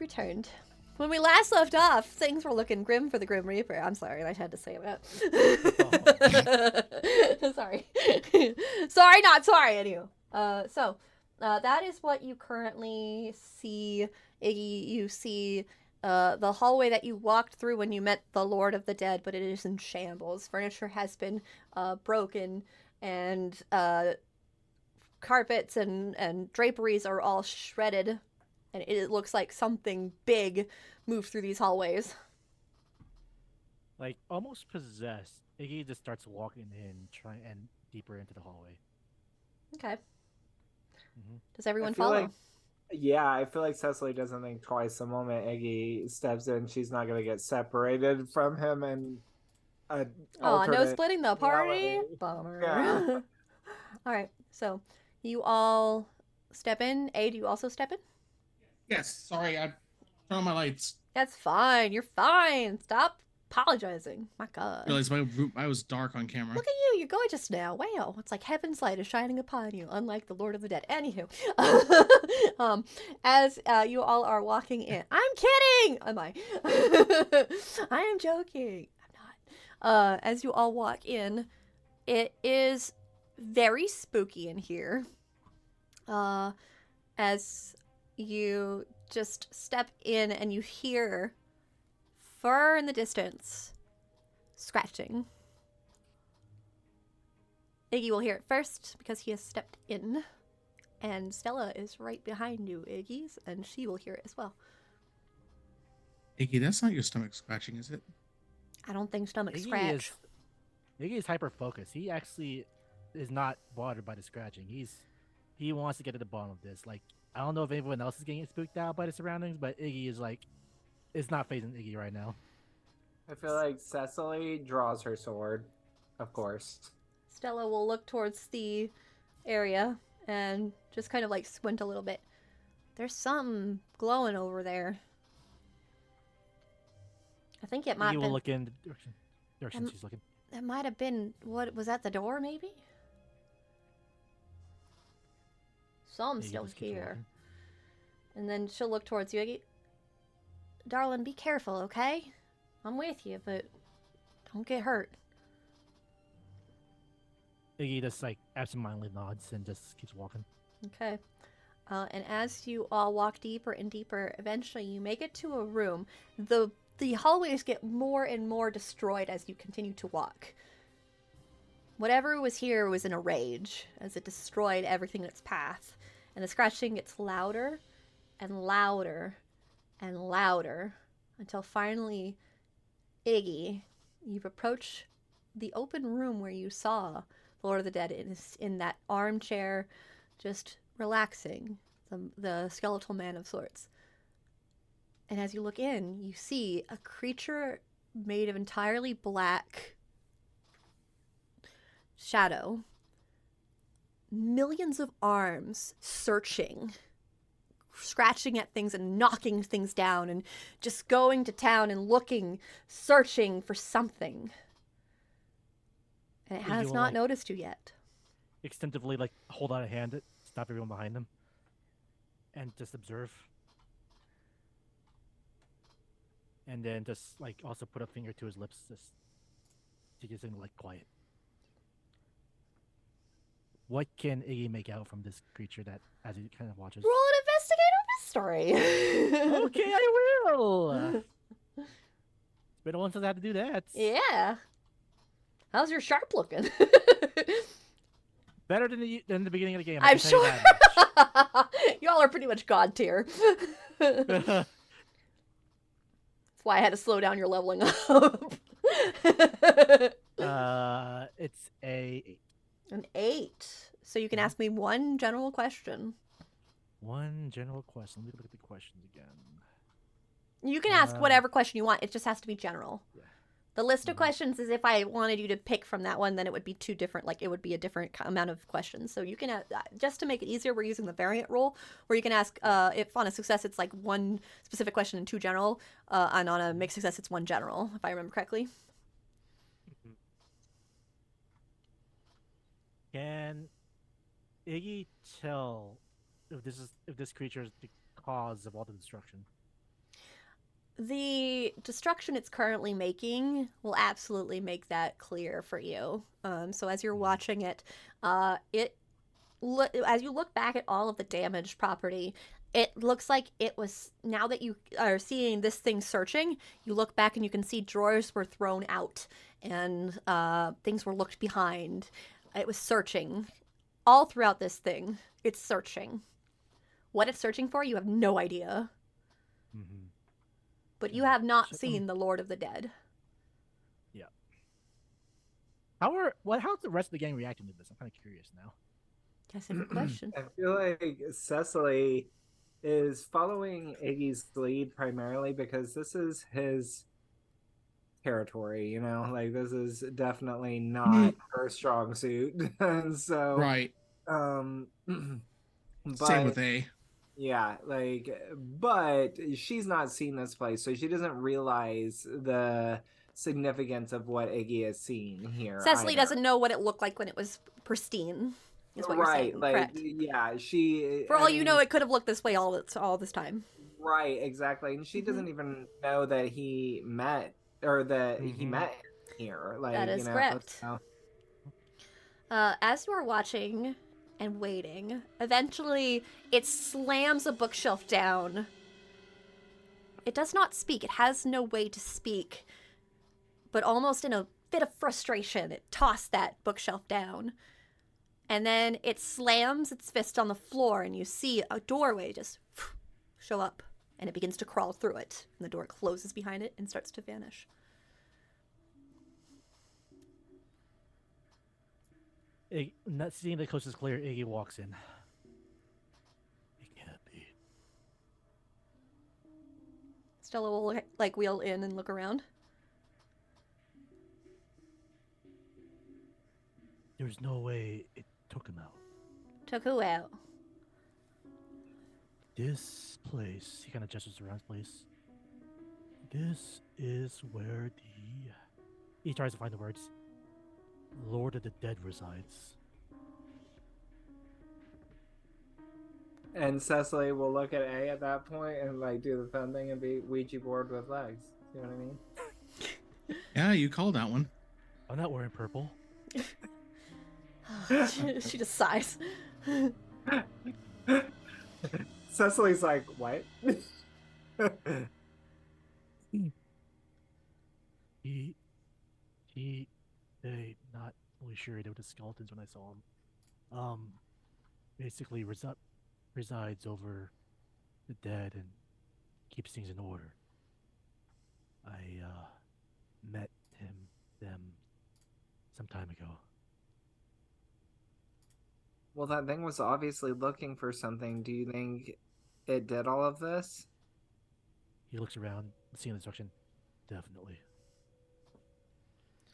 returned. When we last left off, things were looking grim for the Grim Reaper. I'm sorry, I had to say that. Sorry. Sorry, not sorry, anyway. That is what you currently see, Iggy. You see the hallway that you walked through when you met the Lord of the Dead, but it is in shambles. Furniture has been broken, and carpets and draperies are all shredded. And it looks like something big moved through these hallways. Like almost possessed, Iggy just starts walking in, trying and deeper into the hallway. Okay. Mm-hmm. Does everyone follow? I feel like Cecily doesn't think twice the moment Iggy steps in. She's not going to get separated from him and no splitting the party? reality. Bummer. Yeah. All right, so you all step in. A, do you also step in? Yes, sorry, I turned on my lights. That's fine. You're fine. Stop apologizing. My God. I realized I was dark on camera. Look at you. You're gorgeous now. Wow. It's like heaven's light is shining upon you, unlike the Lord of the Dead. Anywho, as you all are walking in. I'm kidding! Am I? I am joking. I'm not. As you all walk in, it is very spooky in here. As you just step in and you hear far in the distance scratching. Iggy will hear it first because he has stepped in, and Stella is right behind you, Iggy's, and she will hear it as well. Iggy, that's not your stomach scratching, is it? I don't think stomach scratch. Iggy is hyper focused. He actually is not bothered by the scratching. He wants to get to the bottom of this. Like, I don't know if anyone else is getting spooked out by the surroundings, but Iggy is like, it's not phasing Iggy right now. I feel like Cecily draws her sword, of course. Stella will look towards the area and just kind of like squint a little bit. There's something glowing over there. I think it might Iggy have will been... look in the direction she's looking. That might have been... What was that, the door, maybe? Something's still here. And then she'll look towards you. Iggy, darling, be careful, okay? I'm with you, but don't get hurt. Iggy just like absentmindedly nods and just keeps walking. Okay. And as you all walk deeper and deeper, eventually you make it to a room. The hallways get more and more destroyed as you continue to walk. Whatever was here was in a rage as it destroyed everything in its path. And the scratching gets louder and louder and louder until finally, Iggy, you've approached the open room where you saw Lord of the Dead in that armchair, just relaxing, the skeletal man of sorts. And as you look in, you see a creature made of entirely black shadow. Millions of arms searching, scratching at things and knocking things down and just going to town and looking, searching for something. And it has not noticed you yet. Instinctively, like, hold out a hand to stop everyone behind them. And just observe. And then just, like, also put a finger to his lips just to get something, like, quiet. What can Iggy make out from this creature that, as he kind of watches? Roll an investigator mystery. Okay, I will! It's been a while since I had to do that. Yeah. How's your sharp looking? Better than the beginning of the game. I'm sure. Y'all are pretty much god tier. That's why I had to slow down your leveling up. It's a 8. An 8. So you can ask me one general question. One general question. Let me look at the questions again. You can ask whatever question you want. It just has to be general. Yeah. The list of questions is if I wanted you to pick from that one, then it would be two different, like it would be a different amount of questions. So you can, just to make it easier, we're using the variant rule where you can ask, if on a success it's like one specific question and two general, and on a mixed success it's one general, if I remember correctly. Can Iggy tell if this creature is the cause of all the destruction? The destruction it's currently making will absolutely make that clear for you. So as you're watching it, as you look back at all of the damaged property, it looks like it was, now that you are seeing this thing searching, you look back and you can see drawers were thrown out and things were looked behind. It was searching all throughout this thing. It's searching. What it's searching for, you have no idea. Mm-hmm. But you have not seen the Lord of the Dead. Yeah. How's the rest of the gang reacting to this? I'm kind of curious now. That's a good question. I feel like Cecily is following Iggy's lead primarily because this is his territory, you know? Like, this is definitely not her strong suit. And so... Right. But, Same with A. yeah, like, but she's not seen this place, so she doesn't realize the significance of what Iggy has seen here. Cecily either. doesn't know what it looked like when it was pristine, is what you're saying, like, correct? yeah, she... For all you know, it could have looked this way all this time. Right, exactly. And she doesn't even know that he met, or that he met here. Like, that is you know, correct. so... As you are watching and waiting, eventually it slams a bookshelf down. It does not speak. It has no way to speak. But almost in a bit of frustration, it tossed that bookshelf down. And then it slams its fist on the floor, and you see a doorway just show up. And it begins to crawl through it. And the door closes behind it and starts to vanish. Not seeing the coast is clear, Iggy walks in. It can't be. Stella will, like, wheel in and look around. There's no way it took him out. Took who out? This place, he kind of gestures around his place. This is where he tries to find the words. Lord of the Dead resides. And Cecily will look at A at that point and, like, do the fun thing and be Ouija board with legs. You know what I mean? Yeah, you called that one. I'm not wearing purple. She just sighs. Cecily's like, what? They not really sure they were the skeletons when I saw him. Basically resides over the dead and keeps things in order. I met them some time ago. Well, that thing was obviously looking for something. Do you think it did all of this? He looks around, seeing the destruction. Definitely.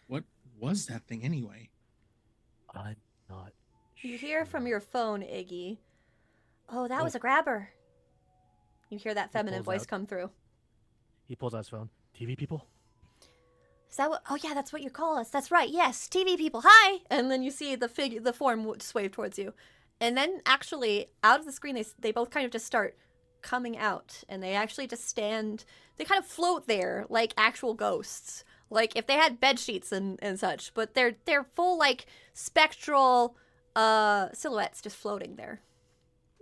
What was that thing anyway? I'm not You hear from sure. your phone, Iggy. Oh, that was a grabber. You hear that feminine pulls voice out- come through. He pulls out his phone. TV people? Is that what? Oh yeah, that's what you call us. That's right. Yes, TV people. Hi. And then you see the form just wave towards you, and then actually out of the screen they both kind of just start coming out, and they actually just stand. They kind of float there like actual ghosts, like if they had bed sheets and such. But they're full like spectral silhouettes just floating there.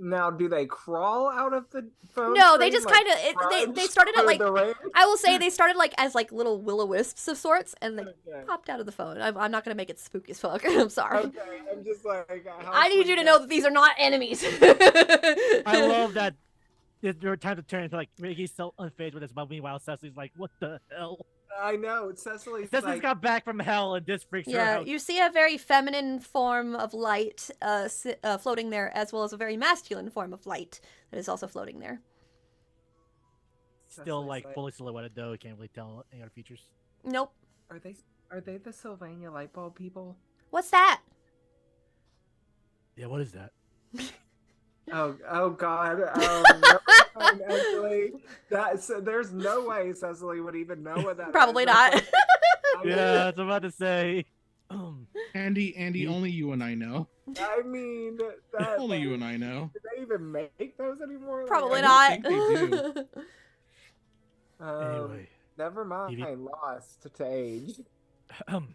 Now, do they crawl out of the phone? No, they screen, just like, kind of crouch they started at through like the rain? I will say they started like as like little will-o-wisps of sorts, and they Okay. popped out of the phone. I'm not gonna make it spooky as fuck. I'm sorry. Okay, I'm just like, how I need you to sweet know that these are not enemies. I love that there were times to turn into like Ricky's so unfazed with his mom. Meanwhile, Cecily's like, "What the hell?" I know. Cecily's Cecily's like, got back from hell, and this freaks her Yeah, out. you see a very feminine form of light floating there, as well as a very masculine form of light that is also floating there. Still Cecily's like fully silhouetted though. Can't really tell any other features. Nope. Are they the Sylvania light bulb people? What's that? Yeah, what is that? Oh God. No, actually, there's no way Cecily would even know what that Probably is. not. I mean, Yeah, I was about to say. Andy, only you and I know. I mean that. Only you and I know. Do they even make those anymore? Like, Probably I not. think they do. Anyway, Never mind. TV Lost to age. TV I'm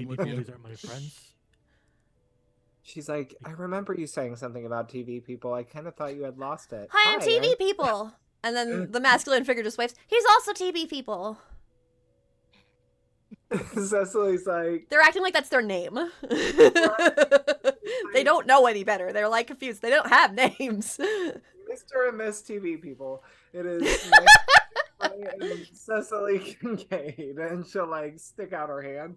with people, you. these are my friends. She's like, I remember you saying something about TV people. I kind of thought you had lost it. Hi, I'm TV I'm- people. And then the masculine figure just waves. He's also TV people. Cecily's like, They're acting like that's their name. They don't know any better. They're like confused. They don't have names. Mr. and Miss TV people. It is and Cecily Kincaid, and she'll like stick out her hand.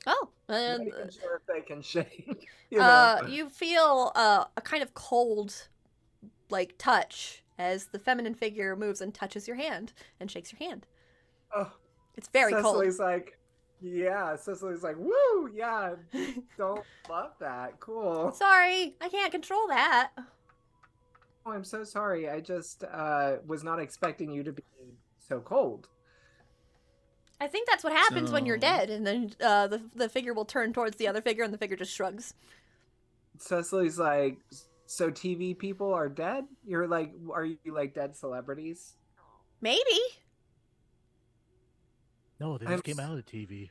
Oh, and Making sure if they can shake. You know? you feel a kind of cold, like touch as the feminine figure moves and touches your hand and shakes your hand. Oh, It's very Cecily's like, yeah. Cecily's like, woo, yeah. Don't love that. Cool. cold. Sorry, I can't control that. Oh, I'm so sorry. I just was not expecting you to be so cold. I think that's what happens when you're So- dead, and then the figure will turn towards the other figure, and the figure just shrugs. Cecily's like, so TV people are dead? You're like, are you like dead celebrities? Maybe. No, they I'm just came out of the TV.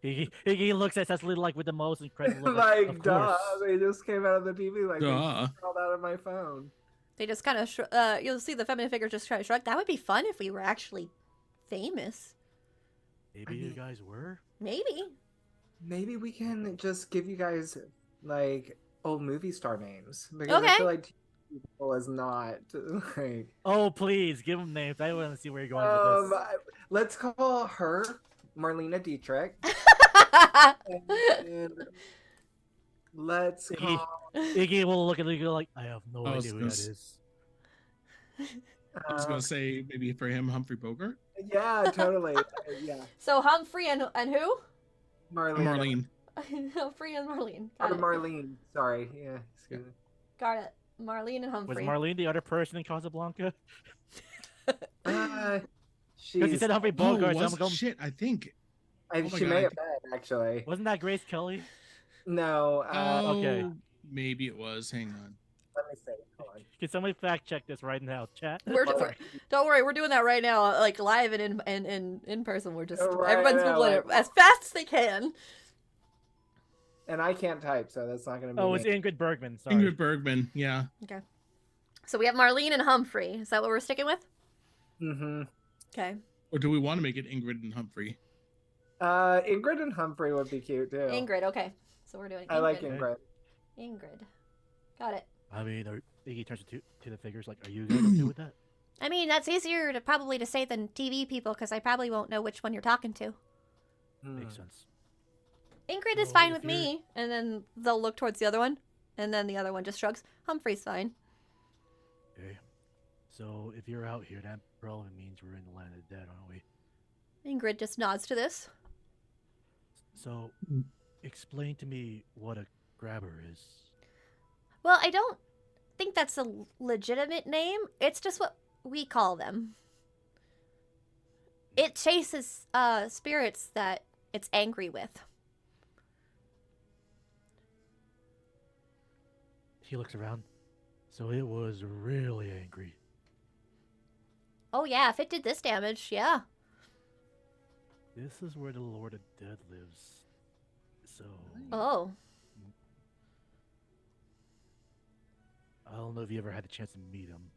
He looks at Cecily like with the most incredible look. Like, of duh. course. They just came out of the TV. Like, they Duh. crawled out of my phone. They just kind of you'll see the feminine figure just try to shrug. That would be fun if we were actually famous. Maybe you guys were. Maybe. Maybe we can just give you guys like old movie star names because Okay. I feel like TV people is not like. Oh, please give them names. I want to see where you're going with this. Let's call her Marlena Dietrich, and let's Iggy. call. Iggy will look at you like, I have no I was idea who gonna that s- is. I was gonna say maybe for him Humphrey Bogart. Yeah, totally. Yeah, So Humphrey and who? Marlene. Humphrey and Marlene. Or Got it. Marlene. Sorry. Yeah. Excuse me. Got it. Marlene and Was Humphrey. Marlene the other person in Casablanca? Uh, Because he she's. said Humphrey Bogart. so I'm going, Shit, I think. I, oh my she God, may I have been actually. wasn't that Grace Kelly? No. okay. Maybe it was. Hang on. Let me see. Hold on. Can somebody fact check this right now, chat? Don't worry, we're doing that right now, like live and in person. We're just Right everyone's now, googling like- it as fast as they can. And I can't type, so that's not going to be. Oh, me. it's Ingrid Bergman. Sorry. Ingrid Bergman. Yeah. So we have Marlene and Humphrey. Is that what we're sticking with? Mm-hmm. Okay. Or do we want to make it Ingrid and Humphrey? Ingrid and Humphrey would be cute too. Ingrid. Okay. So we're doing Ingrid. I like Ingrid. Ingrid. Got it. I mean, Iggy turns to the figures like, are you guys okay with that? I mean, that's easier to probably to say than TV people because I probably won't know which one you're talking to. Hmm. Makes sense. Ingrid is Well, fine if with me, and then they'll look towards the other one, and then the other one just shrugs. Humphrey's fine. Okay. So if you're out here, that probably means we're in the land of the dead, aren't we? Ingrid just nods to this. So, explain to me what a grabber is. Well, I don't think that's a legitimate name. It's just what we call them. It chases spirits that it's angry with. He looks around. So it was really angry. Oh yeah, if it did this damage, yeah. This is where the Lord of Dead lives. So, Oh. I don't know if you ever had a chance to meet him.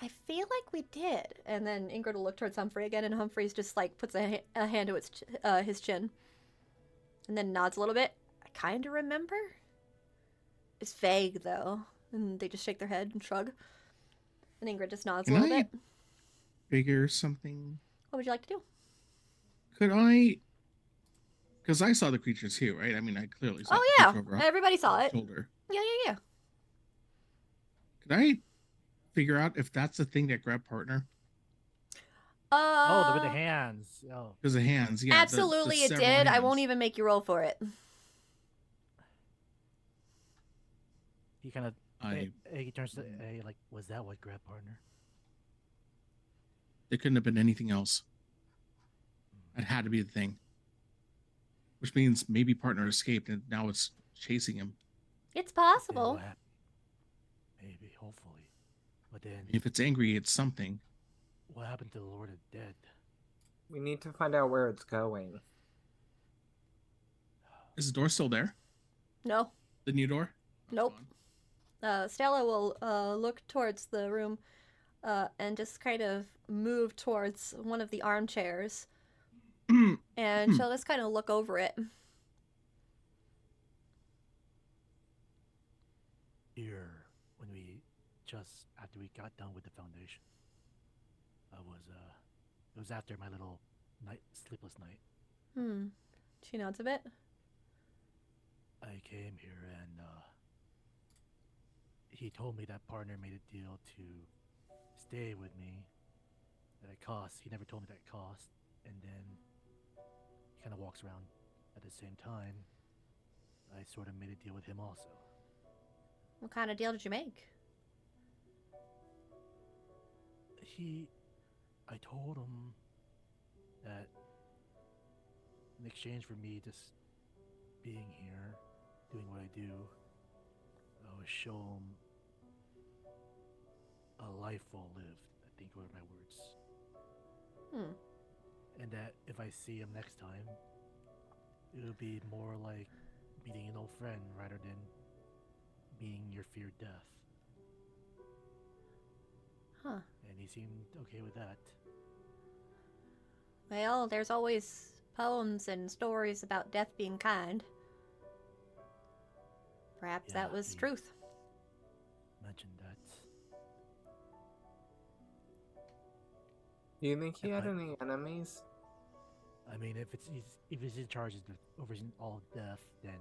I feel like we did. And then Ingrid will look towards Humphrey again, and Humphrey's just like puts a hand to his chin, and then nods a little bit. I kind of remember. It's vague though, and they just shake their head and shrug. And Ingrid just nods a Can little I- bit. Figure something. What would you like to do? Could I? Because I saw the creatures here, right? I mean, I clearly saw. Oh the yeah, creature over our everybody saw it. shoulder. Yeah. Could I figure out if that's the thing that grabbed partner? Oh, with the hands. Oh, Because the hands, yeah. the Absolutely, it several did. I hands. won't even make you roll for it. he kind of. I. He turns to A, like, was that what grabbed partner? It couldn't have been anything else. It had to be the thing. Which means maybe partner escaped and now it's chasing him. It's Then possible. what happened? Maybe, hopefully. But then, If it's angry, it's something. What happened to the Lord of the Dead? We need to find out where it's going. Is the door still there? No. The new door? Oh, Nope. Stella will look towards the room and just kind of move towards one of the armchairs. it's And she'll just kind of look over it. Here, when we just after we got done with the foundation, it was after my little sleepless night. She nods a bit. I came here and he told me that partner made a deal to stay with me at a cost. He never told me that cost, and then he kind of walks around at the same time. I sort of made a deal with him also. What kind of deal did you make? I told him that in exchange for me just being here, doing what I do, I would show him a life well lived, I think were my words. And that if I see him next time, it would be more like meeting an old friend rather than meeting your feared death. Huh. And he seemed okay with that. Well, there's always poems and stories about death being kind. Perhaps that Yeah, was he- truth. Mentioned that. Do you think he had But- any enemies? I mean, if he's in charge of overseeing all death, then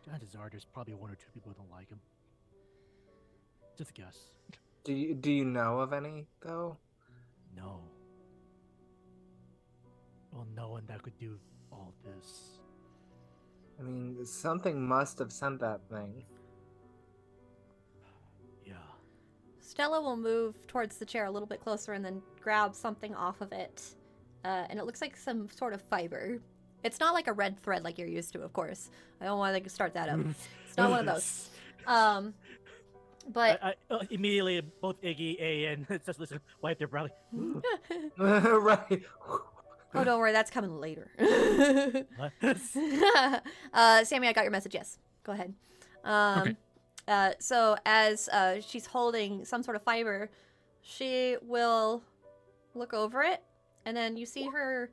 chances are there's probably one or two people who don't like him. Just a guess. Do you know of any though? No. Well, no one that could do all this. I mean, something must have sent that thing. Yeah. Stella will move towards the chair a little bit closer and then grab something off of it. And it looks like some sort of fiber. It's not like a red thread like you're used to, of course. I don't want to start that up. It's not one of those. But I immediately both Iggy, A, and just listen, wipe their brow. Right. oh, don't worry, that's coming later. What? Sammy, I got your message. Yes, go ahead. Okay. So as she's holding some sort of fiber, she will look over it, and then you see her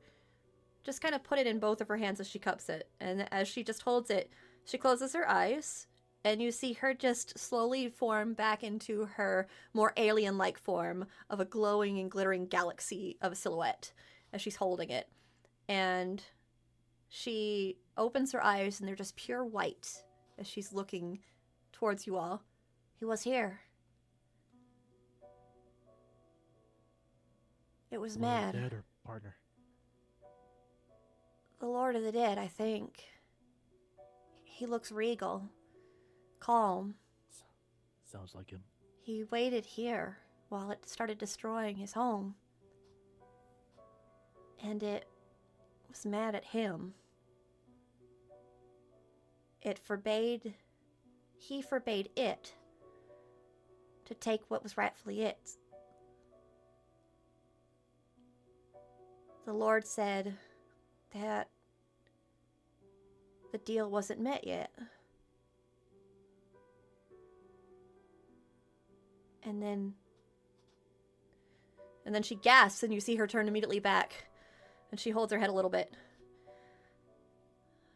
just kind of put it in both of her hands as she cups it. And as she just holds it, she closes her eyes, and you see her just slowly form back into her more alien-like form of a glowing and glittering galaxy of a silhouette as she's holding it. And she opens her eyes, and they're just pure white as she's looking towards you all. He was here. It was mad. Dead or partner? The Lord of the Dead, I think. He looks regal, calm. Sounds like him. He waited here while it started destroying his home. And it was mad at him. He forbade it to take what was rightfully its. The Lord said that the deal wasn't met yet. And then she gasps, and you see her turn immediately back. And she holds her head a little bit.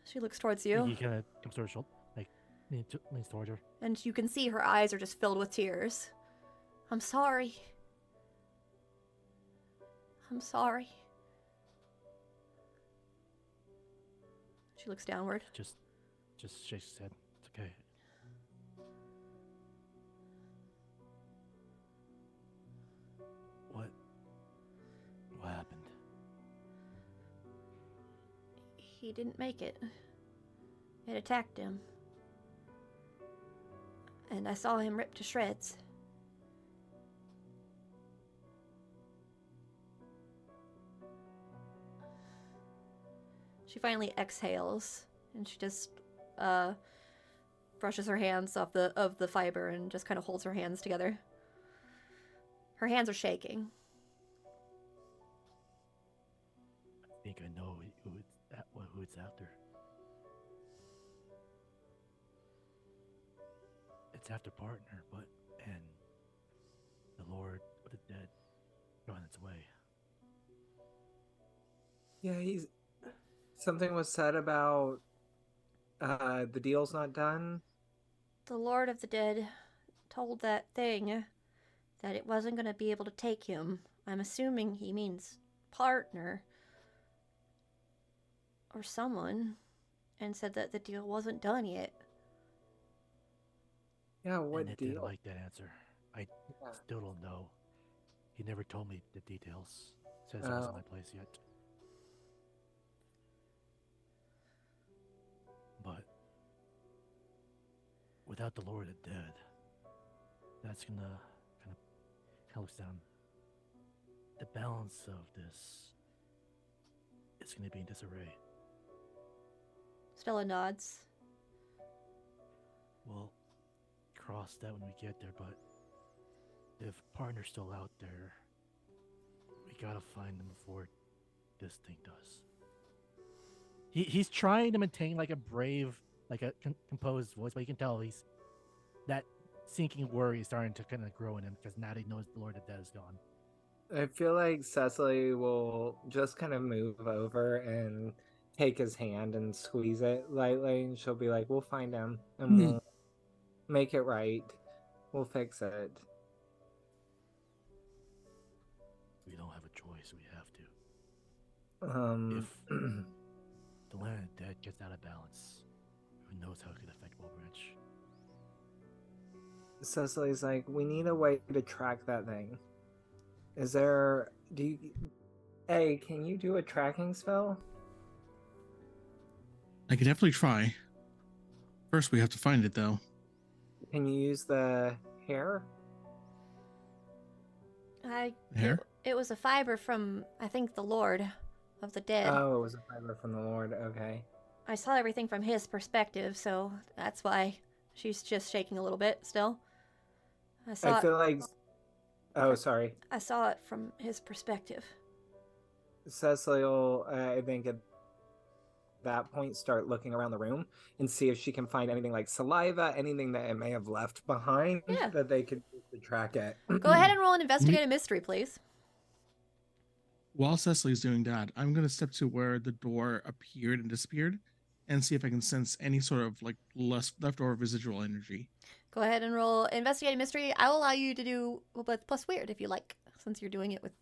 She looks towards you. Iggy kind of comes to her shoulder, like leans towards her. And you can see her eyes are just filled with tears. I'm sorry. I'm sorry. She looks downward. Just shakes his head. It's okay. What happened? He didn't make it. It attacked him. And I saw him ripped to shreds. She finally exhales, and she just brushes her hands off the fiber and just kind of holds her hands together. Her hands are shaking. think I know who it's after. It's after partner, and the Lord of the Dead on its way. Yeah, something was said about the deal's not done. The Lord of the Dead told that thing that it wasn't going to be able to take him. I'm assuming he means partner or someone, and said that the deal wasn't done yet. Yeah, what And it deal? didn't like that answer. I Yeah. still don't know. He never told me the details. Says it wasn't my place yet. But without the Lord of the Dead, that's gonna kind of looks down. The balance of this is gonna be in disarray. Stella nods. We'll cross that when we get there, but if partner's still out there, we gotta find him before this thing does. He's trying to maintain like a brave, like a composed voice, but you can tell he's that sinking worry is starting to kind of grow in him because now he knows the Lord of Death is gone. I feel like Cecily will just kind of move over and take his hand and squeeze it lightly, and she'll be like, "We'll find him, and we'll make it right. We'll fix it." We don't have a choice. We have to. If The land of the dead gets out of balance, who knows how it could affect Wilbranch. Cecily's like, "We need a way to track that thing. Is there? Hey, can you do a tracking spell? I could definitely try. First, we have to find it, though. Can you use the hair? Hair? It was a fiber from, I think, the Lord of the Dead. Oh, it was a fiber from the Lord. Okay. I saw everything from his perspective, so that's why she's just shaking a little bit still. I feel like. Oh, sorry. I saw it from his perspective. Cecily will, I think, at that point, start looking around the room and see if she can find anything like saliva, anything that it may have left behind that they could use to track it. Go ahead and roll an investigate a mystery, please. While Cecily's doing that, I'm going to step to where the door appeared and disappeared and see if I can sense any sort of like leftover residual energy. Go ahead and roll investigate a mystery. I will allow you to do with plus weird if you like, since you're doing it with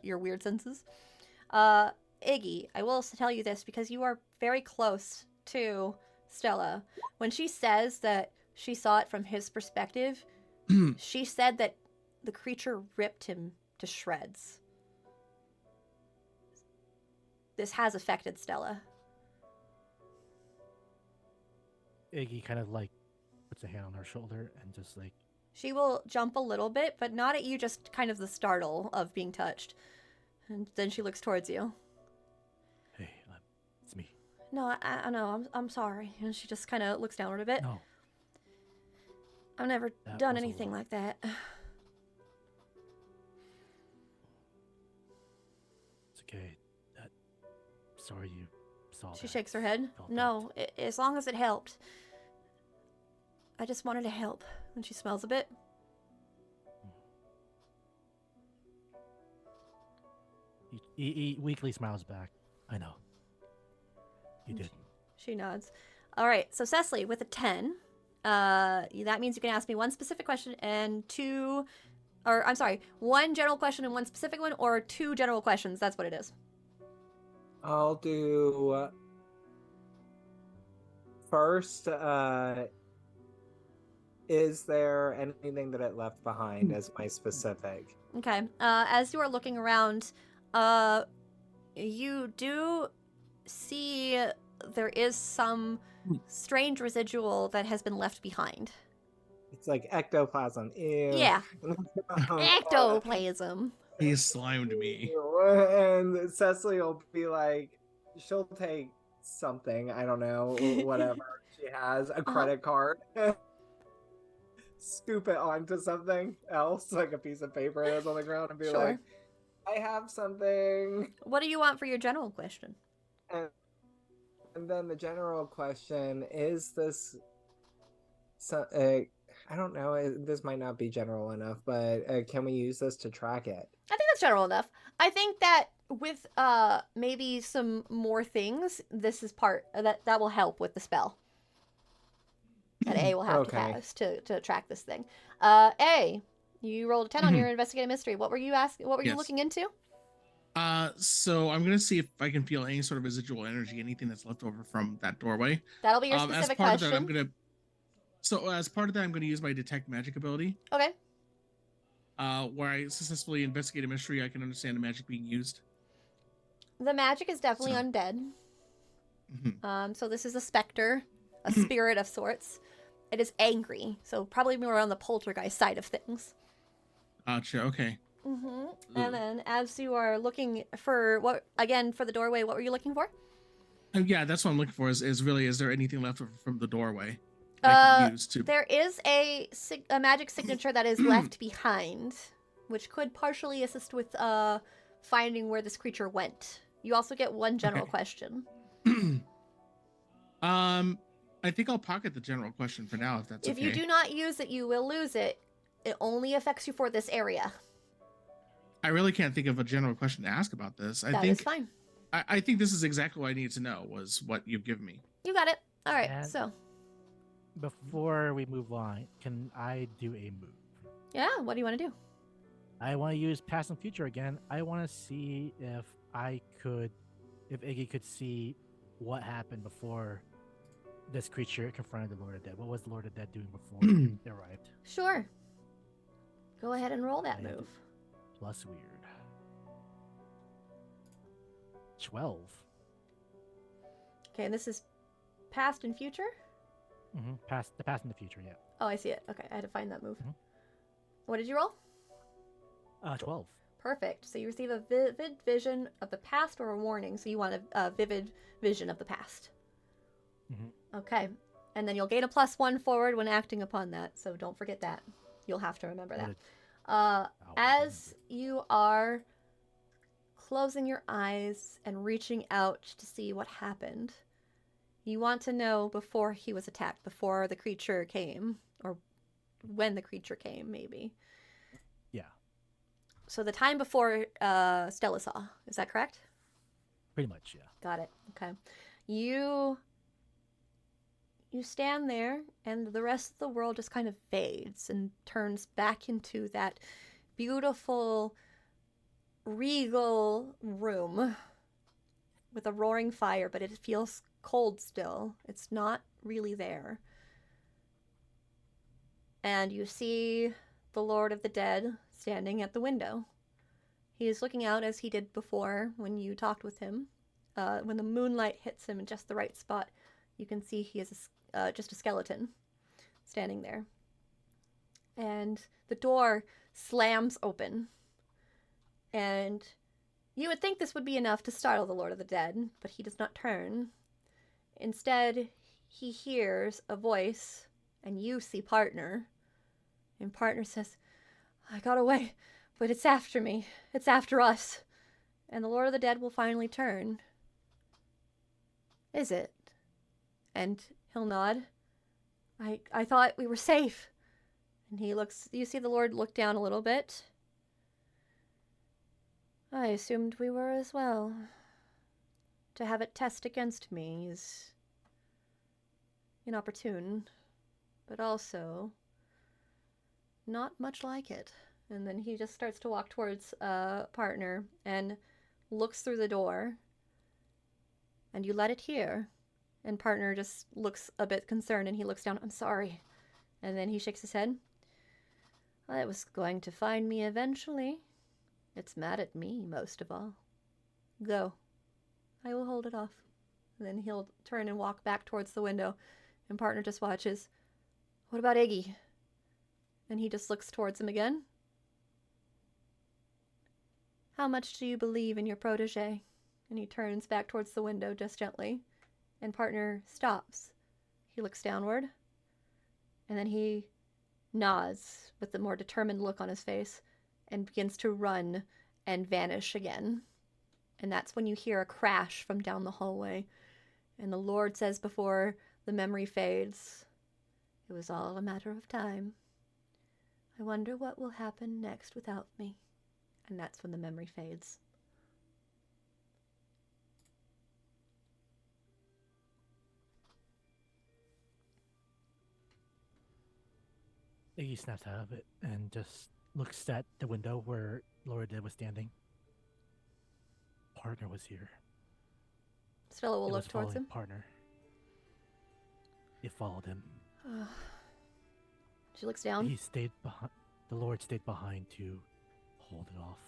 your weird senses. Iggy, I will tell you this because you are very close to Stella. When she says that she saw it from his perspective, she said that the creature ripped him to shreds. This has affected Stella. Iggy kind of like puts a hand on her shoulder and just like... She will jump a little bit, but not at you, just kind of the startle of being touched. And then she looks towards you. Hey, it's me. No, I know, I'm sorry. And she just kind of looks downward a bit. No. I've never done anything like that. It's okay. Sorry you saw She that. shakes her head. No, as long as it helped. I just wanted to help. And she smells a bit. He weakly smiles back. I know. You did. She nods. All right, so Cecily, with a 10, that means you can ask me one specific question and one general question and one specific one, or two general questions. That's what it is. I'll do first, is there anything that it left behind as my specific? Okay. As you are looking around, you do see there is some strange residual that has been left behind. It's like ectoplasm. Ew. Yeah. Ectoplasm. He slimed me. And Cecily will be like, she'll take something, I don't know, whatever she has, a credit card, scoop it onto something else, like a piece of paper that's on the ground, and be like, I have something. What do you want for your general question? And, and then the general question is this. So, I don't know. This might not be general enough, but can we use this to track it? I think that's general enough. I think that with maybe some more things, this is part that will help with the spell that A will have to Okay. cast to track this thing. A, you rolled a 10 on your investigative mystery. What were you asking? What were you Yes. looking into? So I'm gonna see if I can feel any sort of residual energy, anything that's left over from that doorway. That'll be your As specific part question. of that, I'm gonna. So as part of that, I'm gonna use my detect magic ability. Okay. Where I successfully investigate a mystery, I can understand the magic being used. The magic is definitely So- undead. Mhm. So this is a specter, a spirit of sorts. It is angry, so probably more on the poltergeist side of things. Gotcha. Okay. And then as you are looking for for the doorway, what were you looking for? Yeah, that's what I'm looking for. Is really, is there anything left over from the doorway that I can use to? There is a magic signature that is left behind, which could partially assist with finding where this creature went. You also get one general question. I think I'll pocket the general question for now, if that's If okay. you do not use it, you will lose it. It only affects you for this area. I really can't think of a general question to ask about this. That is fine. I think this is exactly what I needed to know, was what you've given me. You got it. All right, And- so. Before we move on, can I do a move? Yeah, what do you want to do? I want to use past and future again. I want to see if Iggy could see what happened before this creature confronted the Lord of Dead. What was the Lord of Dead doing before it arrived? Sure. Go ahead and roll that And move. Plus weird. 12. Okay, and this is past and future? Past and the future, yeah. Oh, I see it. Okay, I had to find that move. Mhm. What did you roll? 12. Perfect. So you receive a vivid vision of the past or a warning. So you want a vivid vision of the past. Okay. And then you'll gain a +1 forward when acting upon that. So don't forget that. You'll have to remember that. As you are closing your eyes and reaching out to see what happened, you want to know before he was attacked, before the creature came, or when the creature came, maybe. Yeah, So the time before Stella saw, is that correct? pretty much, yeah. Got it. Okay. You stand there, and the rest of the world just kind of fades and turns back into that beautiful, regal room with a roaring fire, but it feels cold still. It's not really there. And you see the Lord of the Dead standing at the window. He is looking out as he did before when you talked with him. When the moonlight hits him in just the right spot, you can see he is just a skeleton standing there. And the door slams open. And you would think this would be enough to startle the Lord of the Dead, but he does not turn. Instead, he hears a voice, and you see Partner. And Partner says, "I got away, but it's after me. It's after us." And the Lord of the Dead will finally turn. "Is it?" And he'll nod. I thought we were safe." And he looks, you see the Lord look down a little bit. "I assumed we were as well. To have it test against me is inopportune, but also not much like it." And then he just starts to walk towards Partner and looks through the door. "And you let it here?" And Partner just looks a bit concerned, and he looks down. "I'm sorry." And then he shakes his head. "It was going to find me eventually. It's mad at me, most of all. Go. I will hold it off." And then he'll turn and walk back towards the window, and Partner just watches. "What about Iggy?" And he just looks towards him again. "How much do you believe in your protege?" And he turns back towards the window just gently, and Partner stops. He looks downward, and then he nods with a more determined look on his face and begins to run and vanish again. And that's when you hear a crash from down the hallway. And the Lord says before the memory fades, "It was all a matter of time. I wonder what will happen next without me." And that's when the memory fades. Iggy snaps out of it and just looks at the window where Lorelei was standing. Partner was here. Stella will It look was towards following him. Partner. It followed him. She looks down. He stayed behind. The Lord stayed behind to hold it off.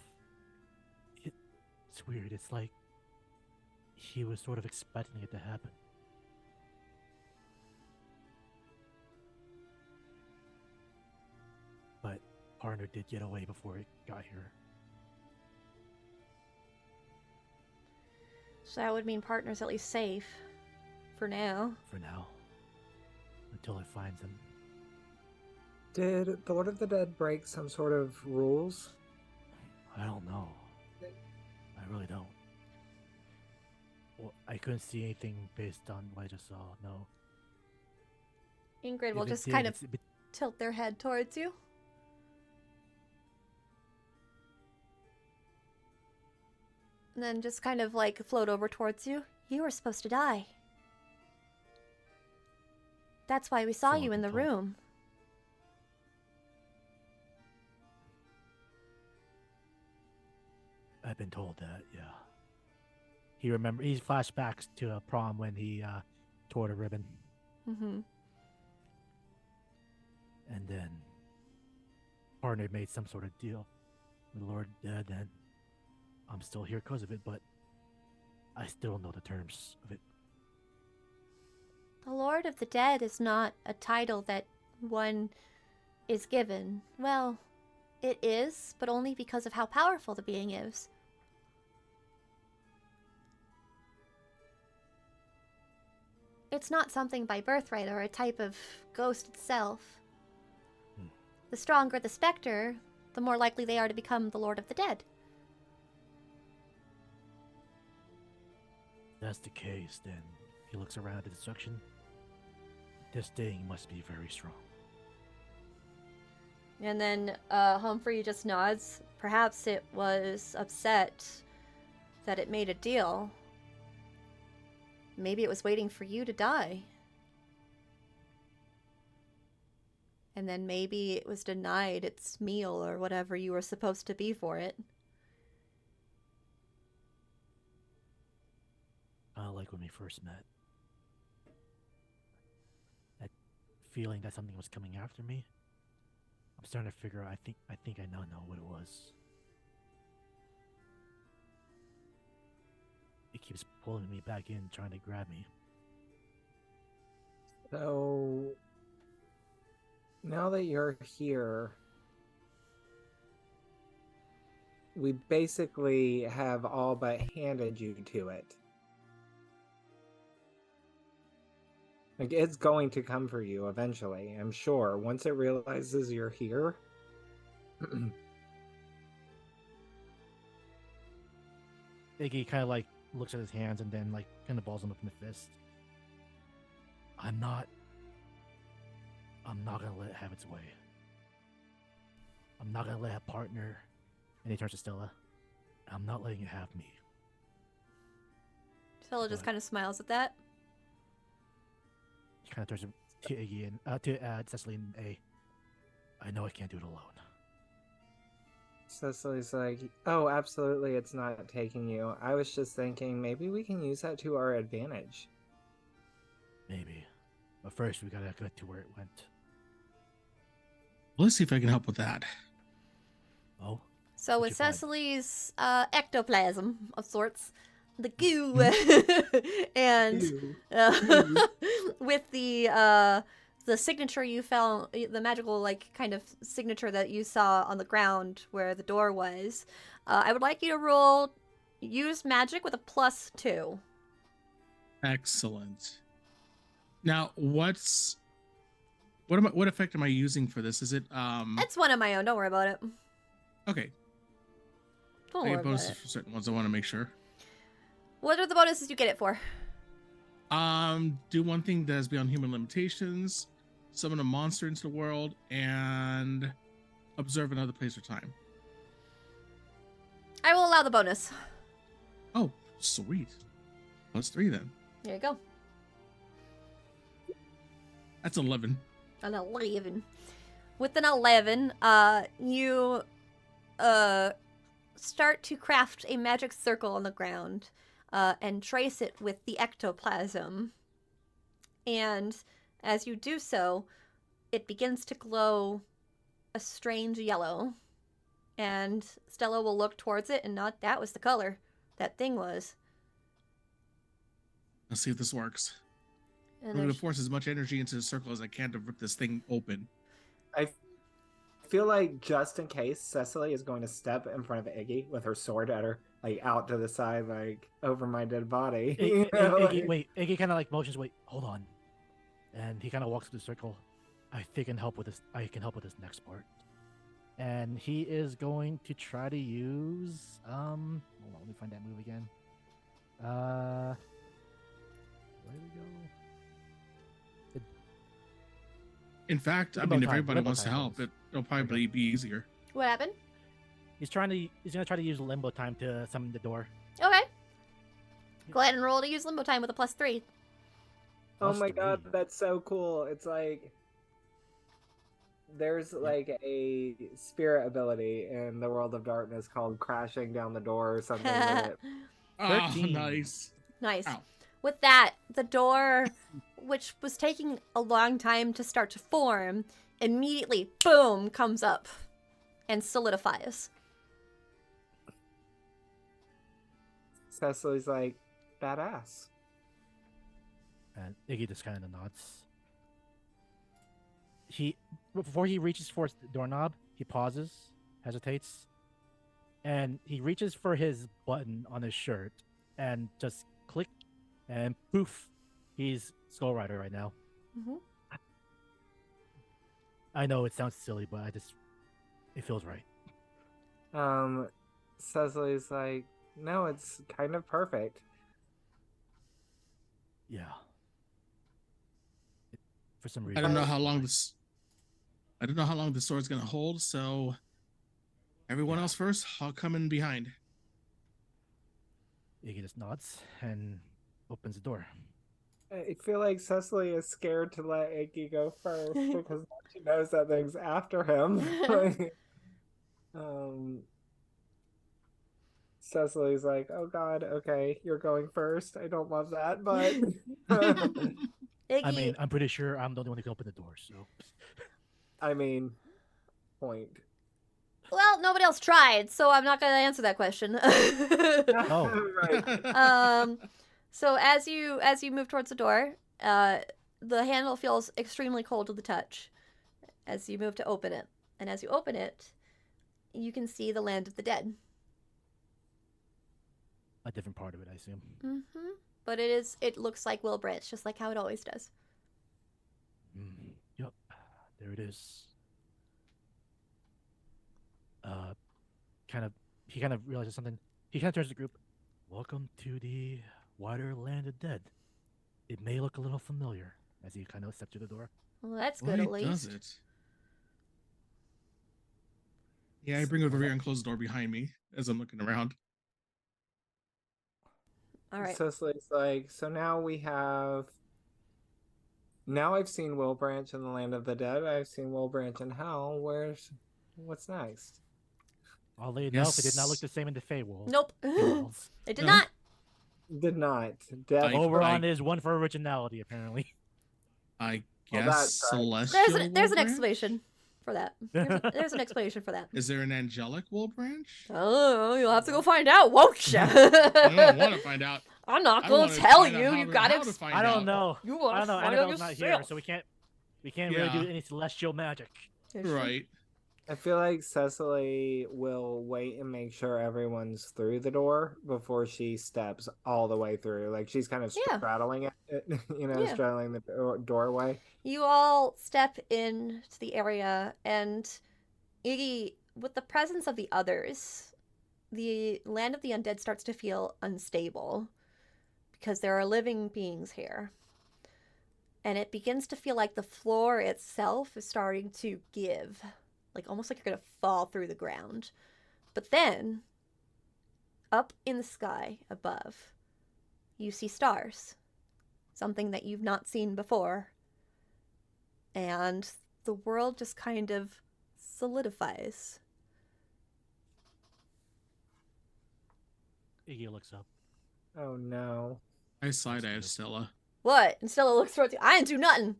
It's weird. It's like he was sort of expecting it to happen. But Partner did get away before it got here. So that would mean Partner's at least safe. For now. For now. Until it finds him. Did the Lord of the Dead break some sort of rules? I don't know. I really don't. Well, I couldn't see anything based on what I just saw, no. Ingrid will If it just did, kind of it's a bit- tilt their head towards you. And then just kind of like float over towards you. You were supposed to die. That's why we saw So you I've in the been told. room. I've been told that, yeah. He flashbacks to a prom when he tore the ribbon. Mm-hmm. And then Partner made some sort of deal with the Lord Dead, and I'm still here because of it, but I still don't know the terms of it. The Lord of the Dead is not a title that one is given. Well, it is, but only because of how powerful the being is. It's not something by birthright or a type of ghost itself. The stronger the specter, the more likely they are to become the Lord of the Dead. If that's the case, then he looks around at the destruction. This thing must be very strong. And then Humphrey just nods. Perhaps it was upset that it made a deal. Maybe it was waiting for you to die. And then maybe it was denied its meal or whatever you were supposed to be for it. Like when we first met. That feeling that something was coming after me. I'm starting to figure out, I think I now know what it was. It keeps pulling me back in, trying to grab me. So now that you're here, we basically have all but handed you to it. Like, it's going to come for you eventually, I'm sure. Once it realizes you're here. Iggy kind of like looks at his hands and then like kind of balls them up in the fist. I'm not gonna let it have its way. I'm not gonna let it partner. And he turns to Stella. I'm not letting it have me. Stella just What? kind of smiles at that. He kind of turns to Iggy and to Cecily and A. I know I can't do it alone. Cecily's like, oh, absolutely, it's not taking you. I was just thinking maybe we can use that to our advantage. Maybe. But first we gotta get to where it went. Let's see if I can help with that. Oh? So What'd with you find? Cecily's ectoplasm of sorts, the goo, and with the signature you found, the magical like kind of signature that you saw on the ground where the door was, I would like you to roll use magic with a +2. Excellent. Now, what effect am I using for this? Is it That's one of my own. Don't worry about it. okay? I get but- bonuses for certain ones. I want to make sure. What are the bonuses you get it for? Do one thing that is beyond human limitations, summon a monster into the world, and observe another place or time. I will allow the bonus. Oh, sweet. +3 then. There you go. That's 11. An 11. With an 11, you start to craft a magic circle on the ground and trace it with the ectoplasm. And as you do so, it begins to glow a strange yellow. And Stella will look towards it and nod. That was the color that thing was. Let's see if this works. And I'm going there's- to force as much energy into the circle as I can to rip this thing open. I feel like just in case Cecily is going to step in front of Iggy with her sword at her, like out to the side, like over my dead body. you know, Iggy, like- wait, Iggy kind of like motions. Wait, hold on, and he kind of walks through the circle. I think I can help with this. I can help with this next part. And he is going to try to use. Hold on, let me find that move again. Where did we go? In fact, I Limbo mean, if time, everybody limbo wants to time, help, please. it'll probably be easier. What happened? He's gonna try to use limbo time to summon the door. Okay. Go ahead and roll to use limbo time with a +3. Oh Plus my god, 3. that's so cool. It's like there's like a spirit ability in the world of darkness called crashing down the door or something. that Oh, 13. nice. Nice. Ow. With that, the door, which was taking a long time to start to form, immediately, boom, comes up and solidifies. Cecily's like, badass. And Iggy just kind of nods. Before he reaches for the doorknob, he pauses, hesitates, and he reaches for his button on his shirt, and just click, and poof, he's Skull Rider right now. Mm-hmm. I know it sounds silly, but it feels right. Cecily's like, no, it's kind of perfect. Yeah. For some I reason. don't know how long this. I don't know how long the sword's gonna hold. So, everyone else first. I'll come in behind. Iggy just nods and opens the door. I feel like Cecily is scared to let Iggy go first because she knows that thing's after him. Cecily's like, oh god, okay, you're going first. I don't love that, but Iggy, I mean, I'm pretty sure I'm the only one who can open the door, so. I mean, point. well, nobody else tried, so I'm not going to answer that question. Oh. Right. So as you move towards the door, the handle feels extremely cold to the touch as you move to open it. And as you open it, you can see the land of the dead. A different part of it, I assume. Mm-hmm. But it looks like Wilbranch, just like how it always does. Yep, there it is. He kind of realizes something. He kind of turns to the group. Welcome to the wider land of dead. It may look a little familiar as he kind of steps through the door. Well, that's good Why at least. does it? Yeah, I bring it over here and close the door behind me as I'm looking around. All right. Cecily's like, so now we have. Now I've seen Wilbranch in the land of the dead. I've seen Wilbranch in hell. What's next? I'll let you know if it did not look the same in the Feywild. Nope. Feywilds. It did No. not. Did not. Death. Oberon is one for originality, apparently. I Well, guess that's right. celestial. There's an Wilbranch? explanation for that. There's an explanation for that. Is there an angelic Wilbranch? Oh, you'll have to go find out, won't you? I don't want to find out. I'm not I gonna wanna tell find out you. how You to- gotta. how to find I don't out. know. You I wanna don't know. find out Annabelle's not here, yourself. so we can't really do Yeah. any celestial magic. Right. I feel like Cecily will wait and make sure everyone's through the door before she steps all the way through. Like she's kind of Yeah. straddling it, Yeah. straddling the doorway. You all step into the area, and Iggy, with the presence of the others, the land of the undead starts to feel unstable because there are living beings here. And it begins to feel like the floor itself is starting to give, like almost like you're going to fall through the ground. But then, up in the sky above, you see stars, something that you've not seen before. And the world just kind of solidifies. Iggy looks up. Oh no. I side-eye Stella. What? And Stella looks towards you. I didn't do nothing.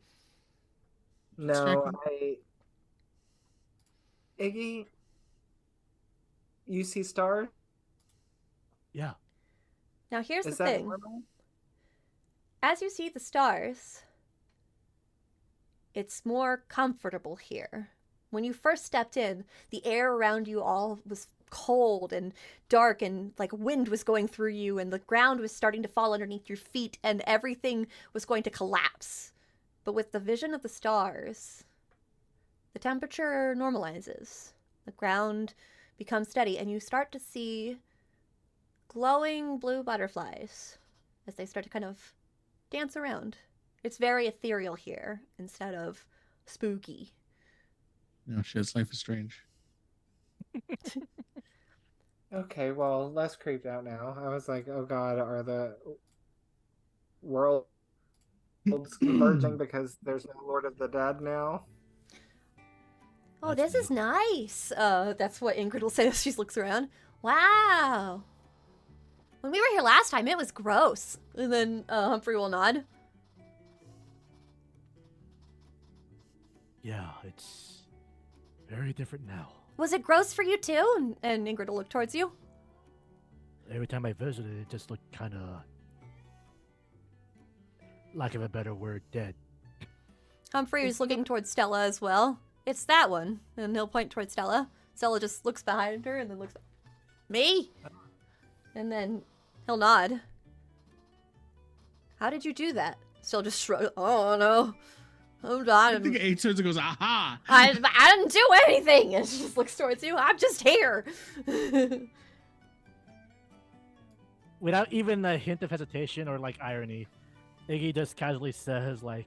No, Checking. Iggy, you see stars? Yeah. Now here's Is the that thing. normal? As you see the stars, it's more comfortable here. When you first stepped in, the air around you all was cold and dark, and like wind was going through you, and the ground was starting to fall underneath your feet, and everything was going to collapse. But with the vision of the stars, the temperature normalizes. The ground becomes steady, and you start to see glowing blue butterflies as they start to kind of dance around. It's very ethereal here instead of spooky. No shit, life is strange. Okay, well, less creeped out now. I was like, oh god, are the worlds converging because there's no Lord of the Dead now? Oh, That's this is nice. That's what Ingrid will say as she looks around. Wow. When we were here last time, it was gross. And then Humphrey will nod. Yeah, it's very different now. Was it gross for you too? And Ingrid will look towards you. Every time I visited, it just looked kind of, lack of a better word, dead. Humphrey is looking towards Stella as well. It's that one. And he'll point towards Stella. Stella just looks behind her and then looks, me? And then he'll nod. How did you do that? Still just shrug. Oh no. I'm I not. think H turns and goes, aha! I didn't do anything. And she just looks towards you. I'm just here. Without even a hint of hesitation or like irony, Iggy just casually says like,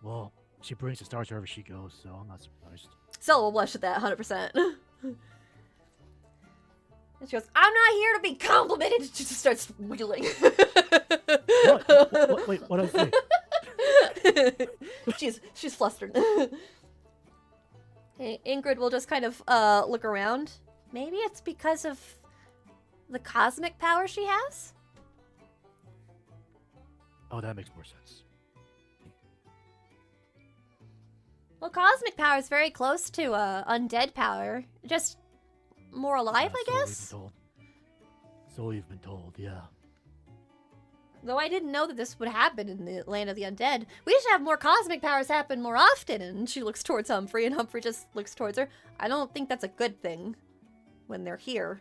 well, she brings the stars wherever she goes, so I'm not surprised. Stella will blush at that 100%. And she goes, I'm not here to be complimented. She just starts wiggling. What? Wait, what did I say? she's flustered. Ingrid will just kind of look around. Maybe it's because of the cosmic power she has? Oh, that makes more sense. Well, cosmic power is very close to undead power. Just more alive, I guess? So we've been told, yeah. Though I didn't know that this would happen in the land of the undead. We should have more cosmic powers happen more often. And she looks towards Humphrey, and Humphrey just looks towards her. I don't think that's a good thing when they're here,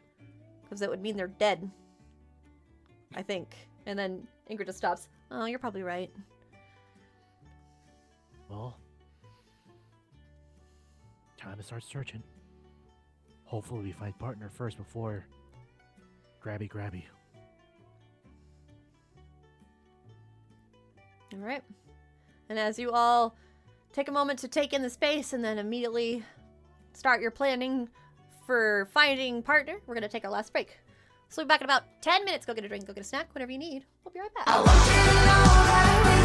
because that would mean they're dead. I think. And then Ingrid just stops. Oh, you're probably right. Well, time to start searching. Hopefully we find partner first before grabby. All right. And as you all take a moment to take in the space and then immediately start your planning for finding partner, we're going to take our last break. So we'll be back in about 10 minutes. Go get a drink, go get a snack, whatever you need. We'll be right back.